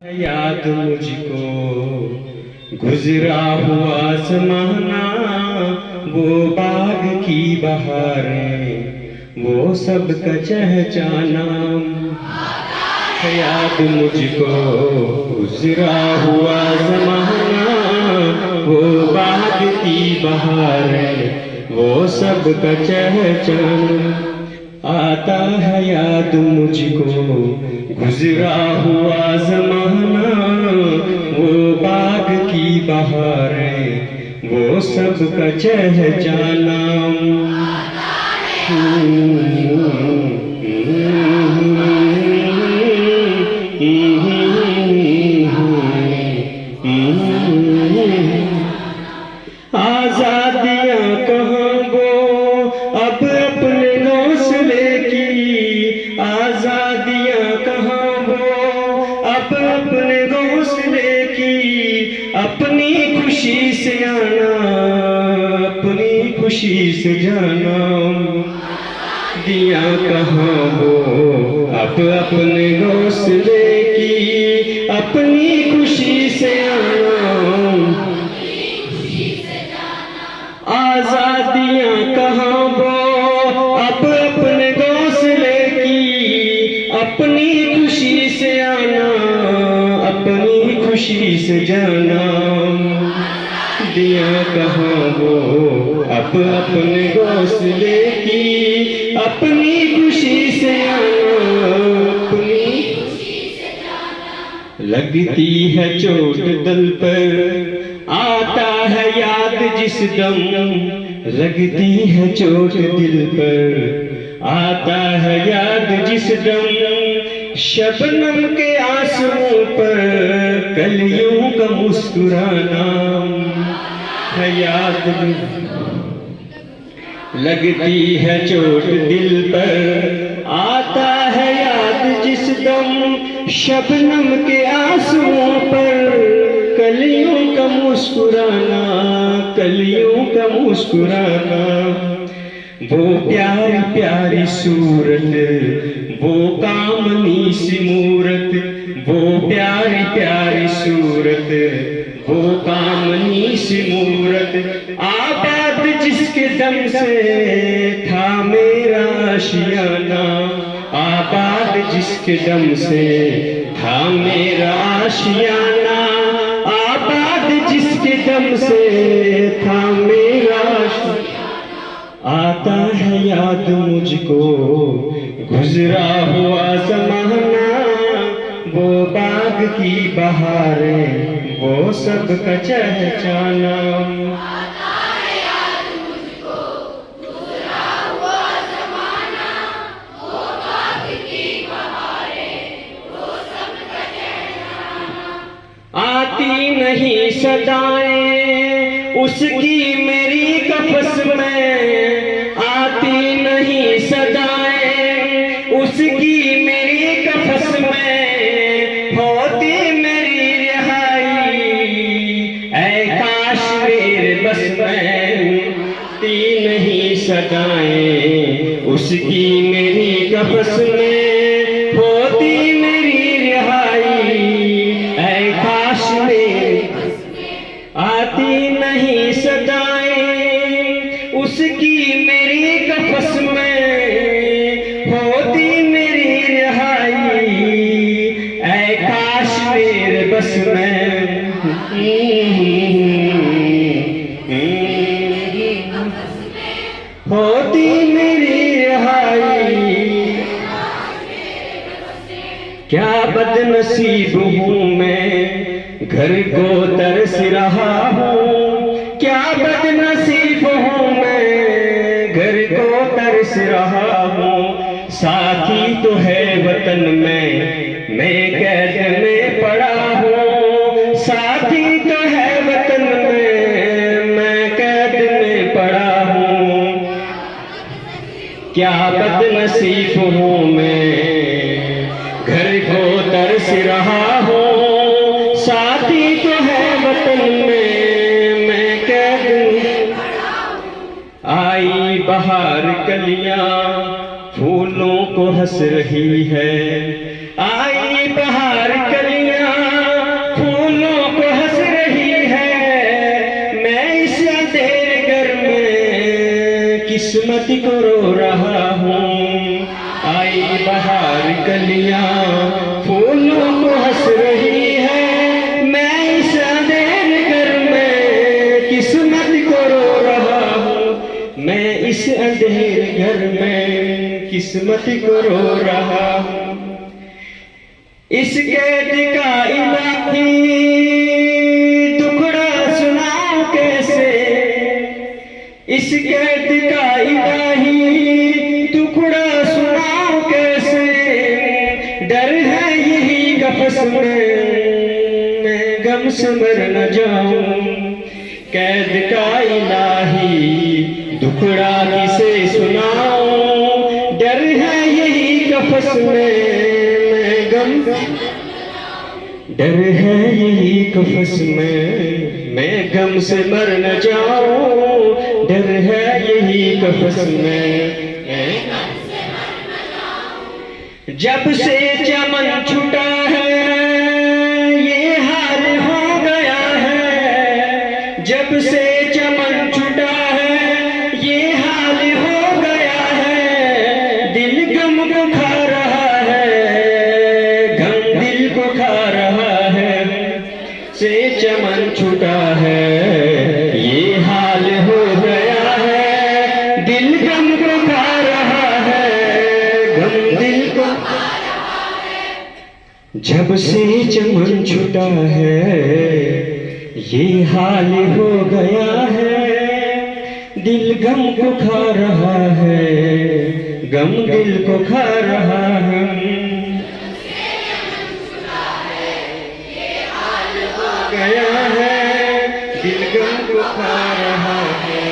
याद मुझको गुजरा हुआ ज़माना, वो बाग की बहारें, वो सब का चहचाना। याद मुझको गुजरा हुआ ज़माना, वो बाग की बहारें, वो सब का चहचाना। आता है याद मुझको गुजरा हुआ ज़माना, वो बाग की बहारें, वो सब का चहचाना। आज़ादियाँ कहाँ वो अब अपने घोंसले की, आज़ादियाँ कहाँ वो अब अपने घोंसले की। अपनी खुशी से आना, अपनी खुशी से जाना, दिया कहाँ वो अब अपने घोंसले की। अपनी खुशी से आना, आज़ादियाँ कहाँ वो अब अपने घोंसले की। अपनी खुशी से आना, अपनी खुशी से जाना, दिया कहाँ वो अब अपने घोंसले की। अपनी खुशी से आना, अपनी खुशी से जाना। लगती है चोट दिल पर, आता है याद जिस दम, लगती है चोट दिल पर, आता है याद जिस दम। शबनम के आंसुओं पर कलियों का मुस्कुराना है याद। लगती है चोट दिल पर, आता है याद जिस दम। शबनम के आंसुओं पर कलियों का मुस्कुराना, कलियों का मुस्कुराना। वो प्यारी प्यारी सूरत, वो कामनी सी मूरत, वो प्यारी प्यारी सूरत, वो कामनी सी मूरत। आबाद जिसके दम से था मेरा आशियाना, आबाद जिसके दम से था मेरा आशियाना। जिसके दम से था मेरा, आता है याद मुझको गुजरा हुआ ज़माना, वो बाग की बहारें, वो सब का चहचाना। आती नहीं सदाएं उसकी मेरी कफस में, आती नहीं सदाएं उसकी मेरी कफस में। होती मेरी रिहाई ऐ काश मेरे बस में, आती नहीं सदाएं उसकी मेरी कफस में। होती मेरी रिहाई ऐ काश आती नहीं सदाएं उसकी मेरी कफस में। होती मेरी रिहाई ऐ काश मेरे बस में। होती मेरी रिहाई, क्या बदनसीब हूँ मैं, घर को तरस रहा हूँ। क्या बदनसीब हूँ मैं, घर को तरस रहा हूँ। साथी तो है वतन में, मैं कैद में पड़ा हूँ। साथी तो है वतन में, मैं कैद में पड़ा हूँ। क्या बदनसीब हूँ मैं, घर को तरस रहा हूँ। साथी तो है वतन में, मैं कैद। आई बहार कलियां फूलों को हंस रही है, आई बहार कलियां किस्मत को रो रहा हूँ। आई बहार कलियां फूलों को हंस रही है, मैं इस अंधेरे घर में किस्मत को रो रहा हूँ। मैं इस अंधेरे घर में किस्मत को रो रहा हूँ। इस कैद का इलाही टुकड़ा सुनाऊं कैसे, इस कैद का इलाही टुकड़ा सुनाऊं कैसे। डर है यही कफस में मैं गम से मर न जाऊं। कैद का इलाही टुकड़ा किसे सुनाऊं। डर है यही कफस में डर है यही कफस में मैं गम से मर न जाऊं। डर है यही कफस में जब से चमन छूटा है ये हाल हो गया है। जब से चमन छूटा है ये हाल हो गया है। दिल गम को खा रहा है, गम दिल को खा रहा है। से चमन छूटा है ये हाल हो गया है। दिल गम को खा रहा है, गम दिल को खा रहा है। जब से चमन छूटा है ये हाल हो गया है। दिल गम को खा रहा है, गम दिल को खा रहा है। गया है दिल गम को खा रहा है।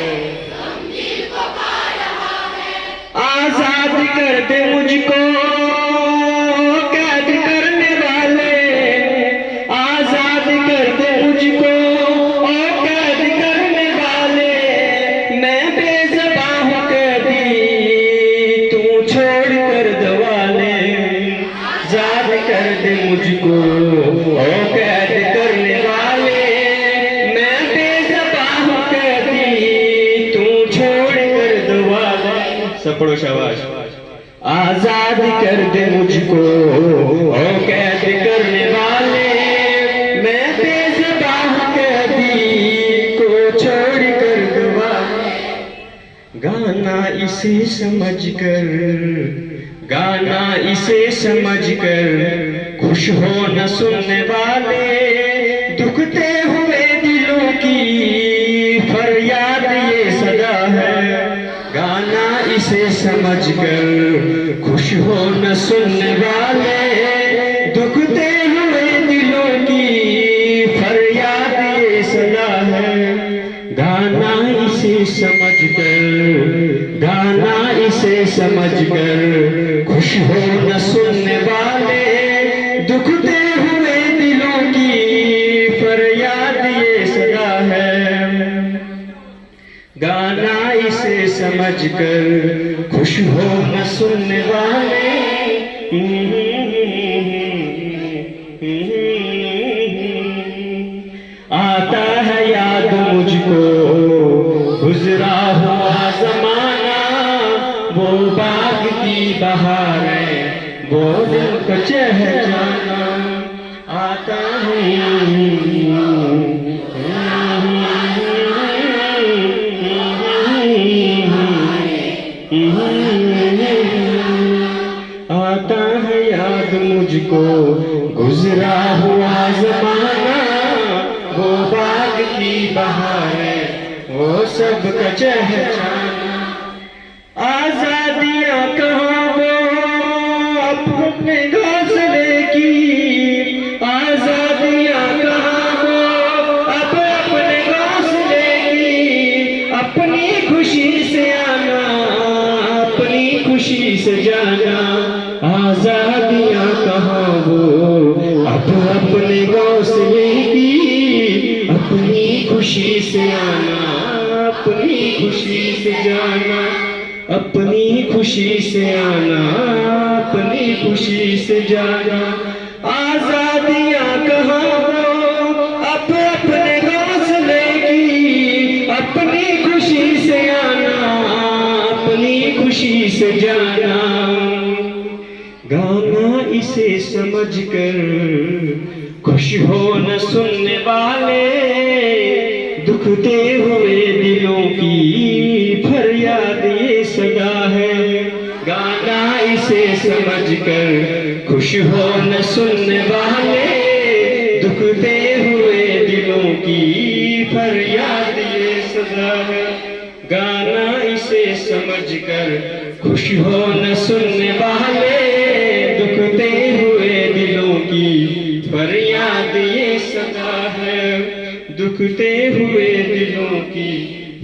आजाद कर दे मुझको कैद करने वाले, आजाद कर दे मुझको कैद करने वाले। मैं बेज़बां हूँ कैदी तू छोड़ कर दवाले। आजाद कर दे मुझको कैद करने वाले। मैं बेज़बां हूँ कैदी तू छोड़ कर दवाले। सब पढ़ो शाबाश। आजाद कर दे मुझको कैद करने वाले। मैं बेज़बां हूँ कैदी को छोड़ कर दवाले। गाना इसे समझ कर, गाना इसे समझ कर खुश हो न सुनने वाले। दुखते हुए दिलों की फरियाद ये सदा है। गाना इसे समझ कर खुश हो न सुनने वाले। दुखते हुए दिलों की फरियाद ये सदा है। गाना इसे समझ कर, गाना इसे समझ कर खुश हो न सुनने वाले। दुखते हुए दिलों की फरियाद ये सदा है। गाना इसे समझ कर खुश हो न सुनने वाले। आता है याद मुझको गुजरा हुआ जमाना। वो बाग की बहारें वो दिल को चहचहाना। आता आता है याद मुझको गुजरा हुआ जमाना। वो बाग की बहारें वो सब का चहचहाना। आजादियां कहाँ वो अपने घोंसले की। आजादियां कहाँ वो अपने घोंसले की। अपनी खुशी से आना, अपनी खुशी से जाना। आजादियां कहाँ वो अपने घोंसले की। अपनी खुशी से आना, अपनी खुशी से जाना। अपनी खुशी से आना, अपनी खुशी से जाना। आजादियां कहाँ वो अपने घोंसले की। अपनी खुशी से आना, से जाना, गाना इसे समझकर खुश हो न सुनने वाले, दुखते हुए दिलों की फरियाद ये सदा है। गाना इसे समझकर खुश हो न सुनने वाले, दुखते हुए दिलों की फरियाद ये सदा है। गाना इसे समझकर खुश हो न सुनने वाले, दुखते हुए दिलों की फरियाद ये सदा है। दुखते हुए दिलों की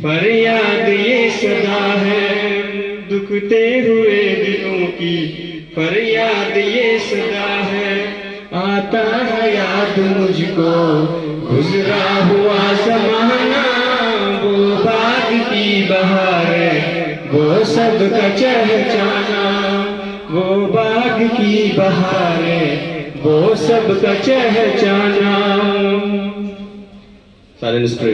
फरियाद ये सदा है। दुखते हुए दिलों की फरियाद ये सदा है। आता है याद मुझको गुजरा हुआ ज़माना, वो बाग की बहार वो सब का चहचहाना, वो बाग की बहार वो सब का चहचहाना।